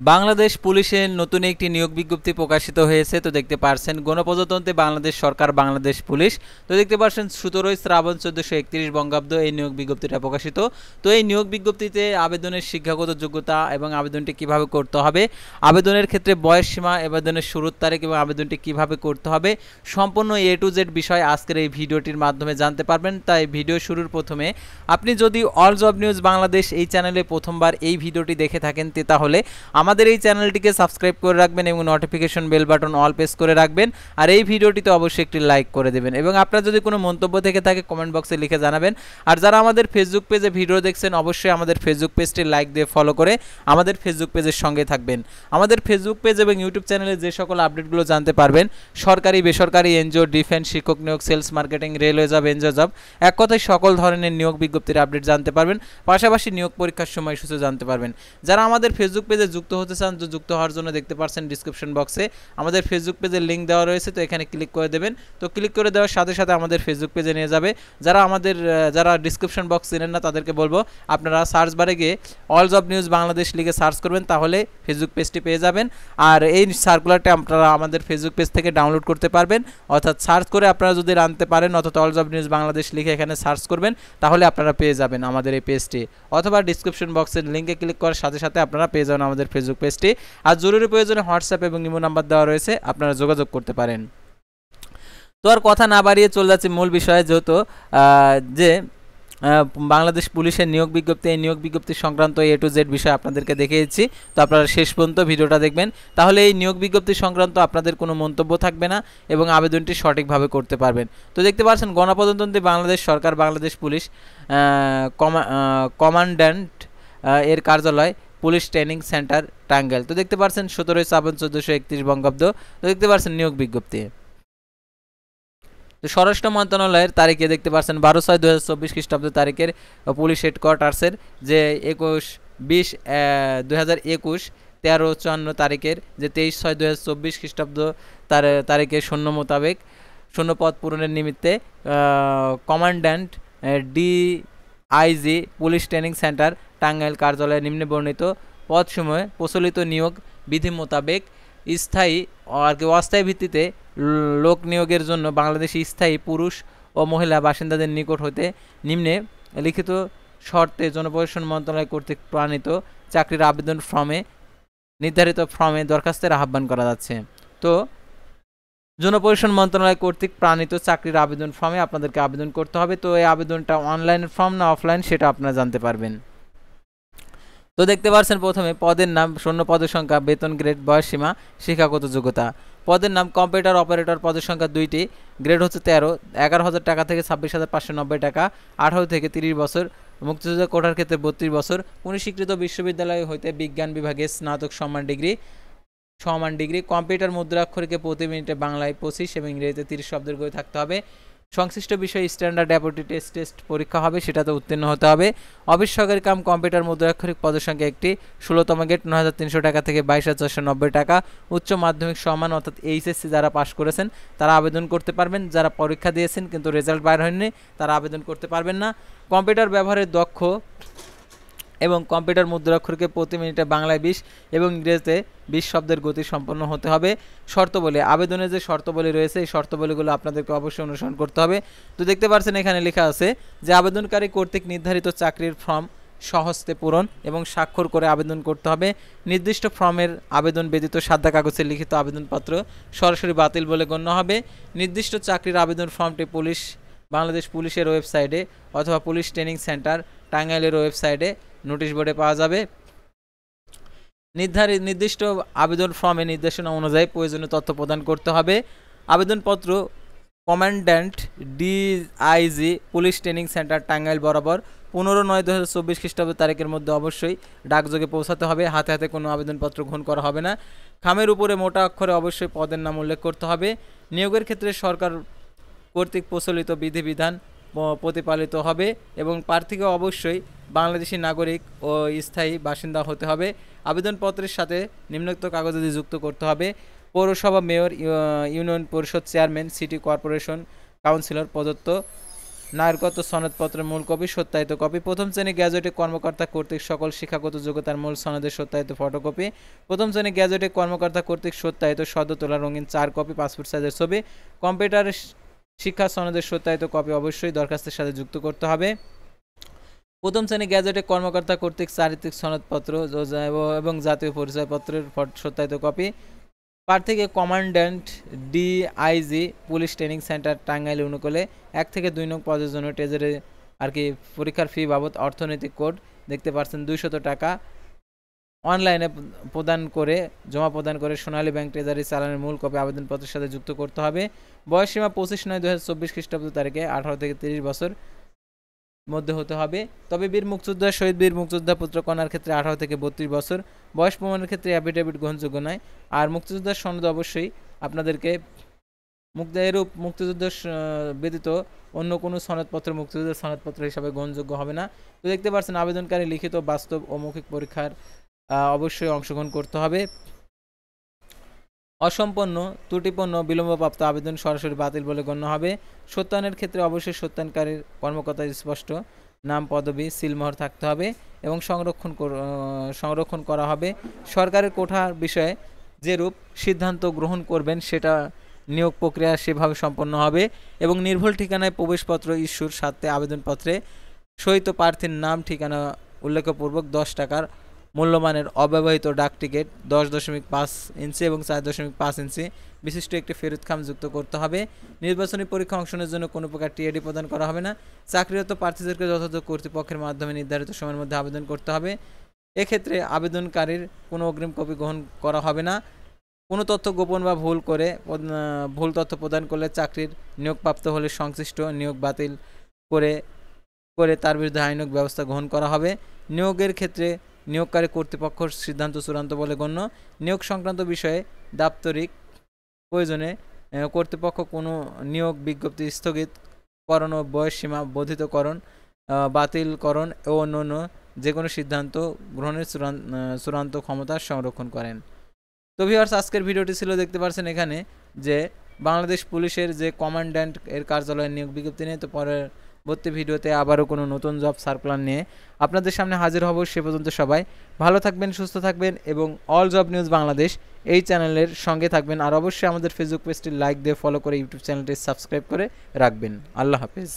বাংলাদেশ পুলিশের নতুন একটি নিয়োগ বিজ্ঞপ্তি প্রকাশিত হয়েছে। তো দেখতে পারছেন গণপ্রজাতন্ত্রী বাংলাদেশ সরকার বাংলাদেশ পুলিশ। তো দেখতে পারছেন 17 শ্রাবণ 1431 বঙ্গাব্দ এই নিয়োগ বিজ্ঞপ্তিটা প্রকাশিত। তো এই নিয়োগ বিজ্ঞপ্তিতে আবেদনের শিক্ষাগত যোগ্যতা এবং আবেদনটি কিভাবে করতে হবে, আবেদনের ক্ষেত্রে বয়স সীমা, আবেদনের শুরুর তারিখ এবং আবেদনটি কিভাবে করতে হবে, সম্পূর্ণ A to Z বিষয় আজকের এই ভিডিওটির মাধ্যমে জানতে পারবেন। তাই ভিডিও শুরুর প্রথমে আপনি যদি অল জব নিউজ বাংলাদেশ এই চ্যানেলে প্রথমবার এই ভিডিওটি দেখে থাকেন তাহলে আমাদের এই চ্যানেলটিকে সাবস্ক্রাইব করে রাখবেন এবং notification bell button all press করে রাখবেন। আর এই ভিডিওটিতে অবশ্যই একটি লাইক করে দেবেন এবং আপনার যদি কোনো মন্তব্য থেকে থাকে কমেন্ট বক্সে লিখে জানাবেন। আর যারা আমাদের ফেসবুক পেজে ভিডিও দেখছেন অবশ্যই আমাদের ফেসবুক পেজটি লাইক দিয়ে ফলো করে আমাদের ফেসবুক পেজের সঙ্গে থাকবেন। আমাদের ফেসবুক পেজ এবং ইউটিউব চ্যানেলে যে সকল আপডেটগুলো জানতে পারবেন, সরকারি বেসরকারি এনজিও, ডিফেন্স, শিক্ষক নিয়োগ, sales marketing, railway job, NGO job, এক কথায় সকল ধরনের নিয়োগ বিজ্ঞপ্তির আপডেট জানতে পারবেন। পাশাপাশি নিয়োগ পরীক্ষার সময়সূচি জানতে পারবেন। যারা আমাদের ফেসবুক পেজে যুক্ত হতে চান, তো যুক্ত হওয়ার জন্য দেখতে পাচ্ছেন ডিসক্রিপশন বক্সে আমাদের ফেসবুক পেজের লিঙ্ক দেওয়া রয়েছে। তো এখানে ক্লিক করে দেবেন। তো ক্লিক করে দেওয়ার সাথে সাথে আমাদের ফেসবুক পেজে নিয়ে যাবে। যারা ডিসক্রিপশন বক্স চেনেন না তাদেরকে বলবো আপনারা সার্চ বারে গিয়ে অল জব নিউজ বাংলাদেশ লিখে সার্চ করবেন, তাহলে ফেসবুক পেজটি পেয়ে যাবেন। আর এই সার্কুলারটা আপনারা আমাদের ফেসবুক পেজ থেকে ডাউনলোড করতে পারবেন, অর্থাৎ সার্চ করে আপনারা যদি আনতে পারেন, অর্থাৎ অল জব নিউজ বাংলাদেশ লিখে এখানে সার্চ করবেন, তাহলে আপনারা পেয়ে যাবেন আমাদের এই পেজটি। অথবা ডিসক্রিপশন বক্সের লিঙ্কে ক্লিক করার সাথে সাথে আপনারা পেয়ে যাবেন আমাদের ফেসবুক পেজটি। আর জরুরি প্রয়োজনে হোয়াটসঅ্যাপ এবং ইমো নাম্বার দেওয়া রয়েছে, আপনারা যোগাযোগ করতে পারেন। তো আর কথা না বাড়িয়ে চলে যাচ্ছে মূল বিষয়ে, যেহেতু যে বাংলাদেশ পুলিশের নিয়োগ বিজ্ঞপ্তি, এই নিয়োগ বিজ্ঞপ্তি সংক্রান্ত A to Z বিষয় আপনাদেরকে দেখিয়েছি। তো আপনারা শেষ পর্যন্ত ভিডিওটা দেখবেন, তাহলে এই নিয়োগ বিজ্ঞপ্তি সংক্রান্ত আপনাদের কোনো মন্তব্য থাকবে না এবং আবেদনটি সঠিকভাবে করতে পারবেন। তো দেখতে পাচ্ছেন গণপ্রজাতন্ত্রী বাংলাদেশ সরকার বাংলাদেশ পুলিশ কমান্ড্যান্ট এর কার্যালয়, পুলিশ ট্রেনিং সেন্টার, টাঙ্গাইল। তো দেখতে পাচ্ছেন 17 শ্রাবণ 1431 বঙ্গাব্দ। তো দেখতে পাচ্ছেন নিয়োগ বিজ্ঞপ্তি। তো স্বরাষ্ট্র মন্ত্রণালয়ের তারিখে দেখতে পাচ্ছেন 12/6/2024 খ্রিস্টাব্দ তারিখের পুলিশ হেডকোয়ার্টার্সের যে 21/20 13/54 তারিখের যে 23/6/2024 খ্রিস্টাব্দ তারিখে শূন্য পদ পূরণের নিমিত্তে commandant DIG police training centre Tangail কার্যালয়ে নিম্নে বর্ণিত পদসমূহে প্রচলিত নিয়োগ বিধি মোতাবেক অস্থায়ী ভিত্তিতে লোক নিয়োগের জন্য বাংলাদেশি স্থায়ী পুরুষ ও মহিলা বাসিন্দাদের নিকট হতে নিম্নে লিখিত শর্তে জনপ্রশাসন মন্ত্রণালয় কর্তৃক প্রণীত চাকরির আবেদন নির্ধারিত ফর্মে দরখাস্তের আহ্বান করা যাচ্ছে। তো জনপ্রশাসন মন্ত্রণালয় কর্তৃক প্রণীত চাকরির আবেদন ফর্মে আপনাদেরকে আবেদন করতে হবে। তো এই আবেদনটা অনলাইনের ফর্ম না অফলাইন সেটা আপনারা জানতে পারবেন। তো দেখতে পাচ্ছেন প্রথমে পদের নাম, শূন্য পদের সংখ্যা, বেতন গ্রেড, বয়সসীমা, শিক্ষাগত যোগ্যতা। পদের নাম কম্পিউটার অপারেটর, পদের সংখ্যা 2টি, গ্রেড হচ্ছে 13, 11,000 টাকা থেকে 26,590 টাকা, 18 থেকে 30 বছর, মুক্তিযোদ্ধা কোটার ক্ষেত্রে 32 বছর, কোন স্বীকৃত বিশ্ববিদ্যালয় হইতে বিজ্ঞান বিভাগে স্নাতক সমান ডিগ্রি, কম্পিউটার মুদ্রাক্ষরিকে প্রতি মিনিটে বাংলায় 25 এবং ইংরেজিতে 30 শব্দের গতি থাকতে হবে। সংশ্লিষ্ট বিষয়ে স্ট্যান্ডার্ড অ্যাপটিটিউড টেস্ট পরীক্ষা হবে, সেটাতে উত্তীর্ণ হতে হবে। অফিস সহকারী কাম কম্পিউটার মুদ্রাক্ষরিক পদের সংখ্যা 1টি, 16তম গ্রেড 9,300 টাকা থেকে 22,490 টাকা, উচ্চ মাধ্যমিক সমান অর্থাৎ HSC যারা পাশ করেছেন তারা আবেদন করতে পারবেন। যারা পরীক্ষা দিয়েছেন কিন্তু রেজাল্ট বাইর হয়নি তারা আবেদন করতে পারবেন না। কম্পিউটার ব্যবহারে দক্ষ এবং কম্পিউটার মুদ্রাক্ষরকে প্রতি মিনিটে বাংলায় 20 এবং ইংরেজিতে 20 শব্দের গতি সম্পন্ন হতে হবে। শর্তাবলী, আবেদনে যে শর্তাবলী রয়েছে এই শর্তাবলীগুলো আপনাদেরকে অবশ্যই অনুসরণ করতে হবে। তো দেখতে পাচ্ছেন এখানে লেখা আছে যে আবেদনকারী কর্তৃক নির্ধারিত চাকরির ফর্ম স্বহস্তে পূরণ এবং স্বাক্ষর করে আবেদন করতে হবে। নির্দিষ্ট ফর্মের আবেদন ব্যতীত সাদা কাগজে লিখিত আবেদনপত্র সরাসরি বাতিল বলে গণ্য হবে। নির্দিষ্ট চাকরির আবেদন ফর্মটি বাংলাদেশ পুলিশের ওয়েবসাইটে অথবা পুলিশ ট্রেনিং সেন্টার টাঙ্গাইলের ওয়েবসাইটে নোটিশ বোর্ডে পাওয়া যাবে। নির্দিষ্ট আবেদন ফর্মে নির্দেশনা অনুযায়ী প্রয়োজনীয় তথ্য প্রদান করতে হবে। আবেদনপত্র commandant DIG police training centre Tangail বরাবর 15/9/2024 খ্রিস্টাব্দ তারিখের মধ্যে অবশ্যই ডাকযোগে পৌঁছাতে হবে। হাতে হাতে কোনো আবেদনপত্র গ্রহণ করা হবে না। খামের উপরে মোটা অক্ষরে অবশ্যই পদের নাম উল্লেখ করতে হবে। নিয়োগের ক্ষেত্রে সরকার কর্তৃক প্রচলিত বিধিবিধান প্রতিপালিত হবে এবং প্রার্থীকে অবশ্যই বাংলাদেশি নাগরিক ও স্থায়ী বাসিন্দা হতে হবে। আবেদনপত্রের সাথে নিম্নোক্ত কাগজাদি যুক্ত করতে হবে: পৌরসভা, মেয়র, ইউনিয়ন পরিষদ চেয়ারম্যান, সিটি কর্পোরেশন কাউন্সিলর প্রদত্ত নাগরিকত্ব সনদপত্রের মূল কপি, সত্যায়িত কপি। প্রথম শ্রেণী গ্যাজেটেড কর্মকর্তা কর্তৃক সকল শিক্ষাগত যোগ্যতার মূল সনদের সত্যায়িত ফটোকপি। প্রথম শ্রেণী গ্যাজেটেড কর্মকর্তা কর্তৃক সত্যায়িত সদ্য তোলা রঙিন 4 কপি পাসপোর্ট সাইজের ছবি। কম্পিউটার শিক্ষা সনদের সত্যায়িত কপি অবশ্যই দরখাস্তের সাথে যুক্ত করতে হবে। প্রথম শ্রেণী গ্যাজেটেড কর্মকর্তা কর্তৃক চারিত্রিক সনদপত্র এবং জাতীয় পরিচয়পত্রের সত্যায়িত কপি। প্রার্থীকে commandant DIG police training centre Tangail অনুকূলে 1 থেকে 2 নং পদের জন্য টেজের আর কি পরীক্ষার ফি বাবদ অর্থনৈতিক কোড দেখতে পাচ্ছেন 200 টাকা অনলাইনে জমা প্রদান করে সোনালী ব্যাংক ট্রেজারি চালানের মূল কপি আবেদনপত্রের সাথে যুক্ত করতে হবে। বয়সসীমা 25/9/2024 খ্রিস্টাব্দ তারিখে 18 থেকে 30 বছর মধ্যে হতে হবে। তবে বীর মুক্তিযোদ্ধা শহীদ বীর মুক্তিযোদ্ধা পুত্র কন্যার ক্ষেত্রে 18 থেকে 32 বছর। বয়স প্রমাণের ক্ষেত্রে অ্যাফিডেভিট গ্রহণযোগ্য নয়। আর মুক্তিযোদ্ধার সনদ অবশ্যই আপনাদেরকে মুক্তিযুদ্ধ ব্যতীত অন্য কোনো সনদপত্র মুক্তিযুদ্ধের সনদপত্র হিসাবে গ্রহণযোগ্য হবে না। তো দেখতে পাচ্ছেন আবেদনকারী লিখিত, বাস্তব ও মৌখিক পরীক্ষার অবশ্যই অংশগ্রহণ করতে হবে। অসম্পন্ন, ত্রুটিপূর্ণ, বিলম্বপ্রাপ্ত আবেদন সরাসরি বাতিল বলে গণ্য হবে। সত্যায়নের ক্ষেত্রে অবশ্যই সত্যায়নকারীর কর্মকর্তার স্পষ্ট নাম, পদবি, সিলমোহর থাকতে হবে এবং সংরক্ষণ করা হবে। সরকারের কোঠার বিষয়ে যেরূপ সিদ্ধান্ত গ্রহণ করবেন সেটা নিয়োগ প্রক্রিয়া সেভাবে সম্পন্ন হবে এবং নির্ভুল ঠিকানায় প্রবেশপত্র ইস্যুর সাথে আবেদনপত্রে সহিত প্রার্থীর নাম, ঠিকানা উল্লেখপূর্বক 10 টাকার মূল্যমানের অব্যবহৃত ডাক টিকিট 10.5 ইঞ্চি এবং 4.5 ইঞ্চি বিশিষ্ট একটি ফেরত খাম যুক্ত করতে হবে। নির্বাচনী পরীক্ষা অংশগ্রহণের জন্য কোনো প্রকার টিএডি প্রদান করা হবে না। চাকরিরত প্রার্থীদেরকে যথাযথ কর্তৃপক্ষের মাধ্যমে নির্ধারিত সময়ের মধ্যে আবেদন করতে হবে। এক্ষেত্রে আবেদনকারীর কোনো অগ্রিম কপি গ্রহণ করা হবে না। কোনো তথ্য গোপন বা ভুল তথ্য প্রদান করলে চাকরির নিয়োগপ্রাপ্ত হলে সংশ্লিষ্ট নিয়োগ বাতিল করে তার বিরুদ্ধে আইনানুগ ব্যবস্থা গ্রহণ করা হবে। নিয়োগের ক্ষেত্রে নিয়োগকারী কর্তৃপক্ষের সিদ্ধান্ত চূড়ান্ত বলে গণ্য। নিয়োগ সংক্রান্ত বিষয়ে দাপ্তরিক প্রয়োজনে কর্তৃপক্ষ কোনো নিয়োগ বিজ্ঞপ্তি স্থগিতকরণ ও বয়সসীমা বর্ধিতকরণ, বাতিলকরণ ও অন্যান্য যে কোনো সিদ্ধান্ত গ্রহণের চূড়ান্ত ক্ষমতা সংরক্ষণ করেন। তো ভিউয়ার্স, আজকের ভিডিওটি ছিল, দেখতে পাচ্ছেন এখানে যে বাংলাদেশ পুলিশের যে কমান্ড্যান্ট এর কার্যালয়ের নিয়োগ বিজ্ঞপ্তি নিয়ে। তো পরবর্তী ভিডিওতে আবারও কোনো নতুন জব সার্কুলার নিয়ে আপনাদের সামনে হাজির হব। সে পর্যন্ত সবাই ভালো থাকবেন, সুস্থ থাকবেন এবং অল জব নিউজ বাংলাদেশ এই চ্যানেলের সঙ্গে থাকবেন। আর অবশ্যই আমাদের ফেসবুক পেজটি লাইক দিয়ে ফলো করে ইউটিউব চ্যানেলটি সাবস্ক্রাইব করে রাখবেন। আল্লাহ হাফেজ।